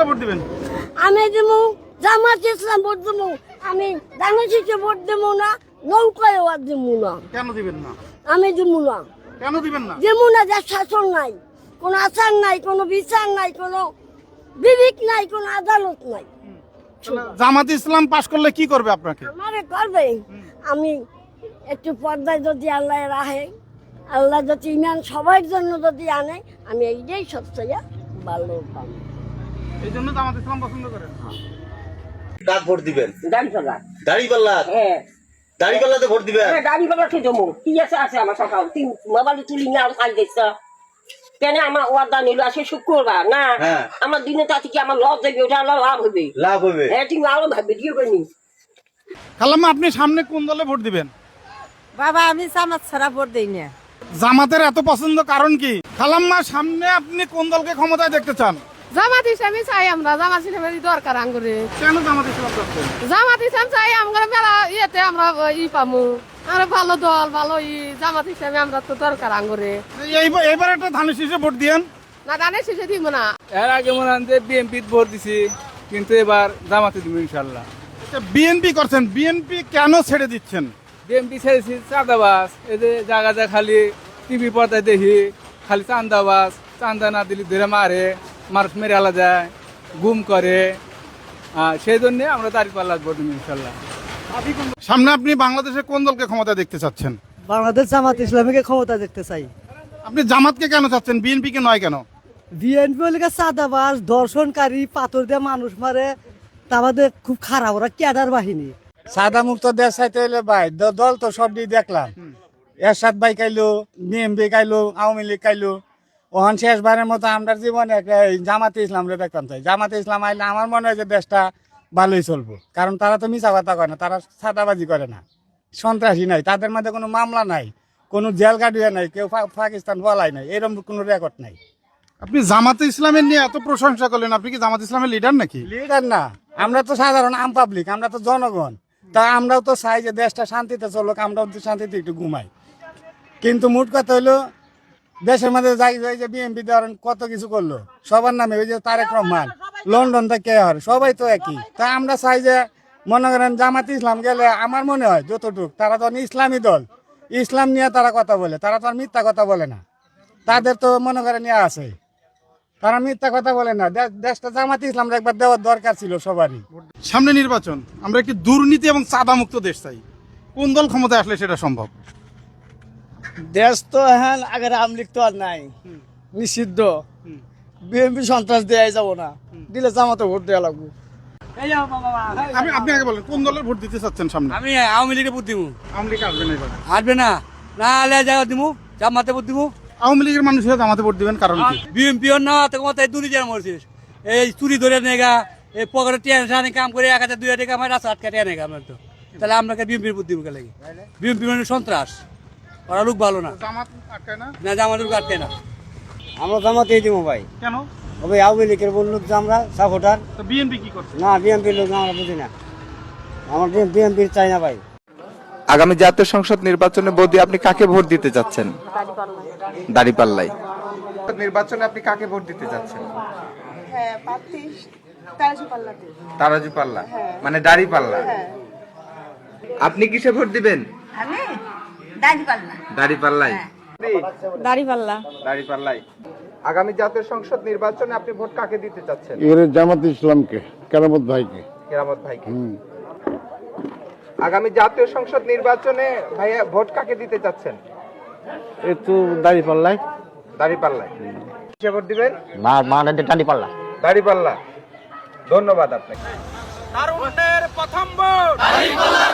Vote দিবেন? আমি দেবো জামাত ইসলাম ভোট দেবো। আমি দানাশিসে ভোট দেবো না, নৌকায় আর দেবো না। কেন দিবেন না? আমি দেবো না। কেন দিবেন না? দেবো না, যার শাসন নাই, কোনো আচার নাই, কোনো বিচার নাই, কোনো বিবেক নাই, কোনো আদালত নাই। জামাত ইসলাম পাশ করলে কি করবে আপনাকে? আমারে করবে। আমি একটু পর্দায় যদি আল্লাহ রাখে, আল্লাহ যদি ইমান সবার জন্য যদি আনে, আমি এইটাই সবচেয়ে ভালো পাবো। এই জন্য জামাত ইসলাম পছন্দ করেন? কাক ভোট দিবেন? দাঁড়িপাল্লা। দাড়িপাল্লা? হ্যাঁ দাড়িপাল্লাতে ভোট দিবেন? হ্যাঁ, দাঁড়িপাল্লা ঠিক জমো। কি আছে আমার সকাল তিন মোবাইল তুলি না আর কাজ দেখছ কেন? আমার ওয়াদা নিল আসে শুক্রবার না, আমার দিনে তাতে কি আমার লস দেবে, ওটা আল্লাহ লাভ হবে। লাভ হবে? হ্যাঁ, তুমি আরো ভাববে দিয়ে করিনি। খালাম্মা, আপনি সামনে কোন দলে ভোট দিবেন? বাবা আমি জামাত ছাড়া ভোট দেই না। জামাতের এত পছন্দ কারণ কি? খালাম্মা, সামনে আপনি কোন দলকে ক্ষমতায় দেখতে চান? জামাত ইসলামই চাই আমরা, জামাত ইসলামের দরকার আঙ্গুরে। কেন জামাত ইসলাম করছেন? জামাত ইসলাম চাই আমরা, মেলা ইয়েতে আমরা পামু, আমরা ভালো দল ভালো জামাত ইসলামে আমরা তো দরকার আঙ্গুরে। এইবার একটা ধানের শীষে ভোট দিয়েন না, দানের শেষে দিব না। এর আগে মনে হয় যে বিএনপি ভোট দিছি, কিন্তু এবার জামাতে দিব ইনশাল্লাহ। বিএনপি করছেন, বিএনপি কেন ছেড়ে দিচ্ছেন? বিএনপি ছেড়েছি চাঁদাবাজ, এই যে জায়গা যা খালি টিভি পর্দায় দেখি খালি চাঁদাবাজ, চাঁদা না দিলে ধরে মারে, মানুষ মেরে আলা যায়, গুম করে। সেই জন্যে আমরা দাঁড়িপাল্লা ভোট দিব ইনশাল্লাহ। সামনে আপনি বাংলাদেশে কোন দলকে ক্ষমতায় দেখতে চাচ্ছেন? বাংলাদেশ জামাত ইসলামীকে ক্ষমতা দেখতে চাই। আপনি জামাতকে কেন চাচ্ছেন, বিএনপি কে নয় কেন? বিএনপি হলে চাঁদাবাজ, ধর্ষণকারী, পাথর দিয়ে মানুষ মারে, তাদের খুব খারাপ, ওরা ক্যাডার বাহিনী। সাদা মুক্ত দেশ চাইতে হলে ভাই দল তো সব দিয়ে দেখলাম। এরশাদ ভাই কাইলো, বিএমপি কাইলো, আওয়ামী লীগ কাইলো। ওখান শেষবারের মতো আমরা জীবনে জামাতে ইসলাম দেখতাম চাই। জামাতে ইসলাম আইলে আমার মনে হয় যে দেশটা ভালোই চলবো, কারণ তারা তো মিছা কথা করে না, তারা সাদাবাজি করে না, সন্ত্রাসী নাই, তাদের মধ্যে কোনো মামলা নাই, কোনো জেল কাটিয়ে নাই, কেউ পাকিস্তান বলাই নাই, এরকম কোনো রেকর্ড নাই। আপনি জামাতে ইসলামের নিয়ে এত প্রশংসা করলেন, আপনি কি জামাত ইসলামের লিডার নাকি? লিডার না, আমরা তো সাধারণ আম পাবলিক, আমরা তো জনগণ। তা আমরাও তো চাই যে দেশটা শান্তিতে চলুক, আমরাও তো শান্তিতে একটু ঘুমাই। কিন্তু মোট কথা হইলো দেশের মধ্যে যাই যে বিএনপি ধরেন কত কিছু করলো সবার নামে, ওই যে তারেক রহমান লন্ডন থেকে সবাই তো একই। তা আমরা চাই যে মনে করেন জামাত ইসলাম গেলে আমার মনে হয় যতটুক, তারা তো ইসলামী দল, ইসলাম নিয়ে তারা কথা বলে, তারা তো আর মিথ্যা কথা বলে না। তাদের তো মনে করেন ইয়ে আছে, তারা মিথ্যা কথা বলে না। দেশটা জামাত ইসলাম একবার দেওয়ার দরকার ছিল সবারই। সামনে নির্বাচন, আমরা একটি দুর্নীতি এবং চাঁদা মুক্ত দেশ চাই। কোন দল ক্ষমতায় আসলে সেটা সম্ভব? দেশ তো এখন আগের আমলিক তো আর নাই, নিষিদ্ধ। বিএনপি সন্ত্রাস দেওয়াই যাবো না, দিলে জামাতে ভোট দেওয়া লাগবো। আপনি আগে বলেন কোন দলের ভোট দিতে চাচ্ছেন সামনে? আমি আওয়ামী লীগের ভোট দিব। আওয়ামী লীগ আসবে না এবার? আসবে না, না আলে যাওয়া দিব, জামাতে ভোট দিব। আওয়ামী লীগের মানুষ হয়ে জামাতে ভোট দিবেন কারণ কি? বিএনপি না তোমার দুরি যারা মরছিস, এই চুরি ধরে নেগা, এই পকেটে টেনশনে কাম করে 1,000 টাকা আমার রাস্তা আটকাতে নেগা আমার তো। তাহলে আপনাকে বিএনপির ভোট দিব লাগে? বিএনপি মানে সন্ত্রাস, ওরা লোক ভালো না। জামাত আটকায় না? না, জামাত লোক আটকে না। আমরা জামাতেই দিব ভাই। কেন? ওই আওয়ামী লীগের বললুক যে আমরা সাপোর্টার। তো বিএনপি কি করছে? না, বিএনপির লোক আমরা বুঝি না, আমার বিএনপির চাই না ভাই। আগামী জাতীয় সংসদ নির্বাচনে বৌদি আপনি কাকে ভোট দিতে যাচ্ছেন? দাঁড়িপাল্লাই। নির্বাচনে আপনি কাকে ভোট দিতে যাচ্ছেন? তারাজু পাল্লা, মানে দাঁড়িপাল্লা। আপনি কিসে ভোট দিবেন? আমি দাঁড়িপাল্লা। দাঁড়িপাল্লাই। দাঁড়িপাল্লা। দাঁড়িপাল্লাই। আগামী জাতীয় সংসদ নির্বাচনে আপনি ভোট কাকে দিতে চাচ্ছেন? জামাত ইসলামকে, কেরামত ভাইকে। কেরামত ভাইকে। আগামী জাতীয় সংসদ নির্বাচনে ভাইয়া ভোট কাকে দিতে চাচ্ছেন? একটু দাঁড়িপাল্লাই। দাঁড়িপাল্লাই। কিসে ভোট দিবেন? দাঁড়িপাল্লা। দাঁড়িপাল্লা। ধন্যবাদ আপনাকে। তারুণ্যের প্রথম ভোট দাঁড়িপাল্লার।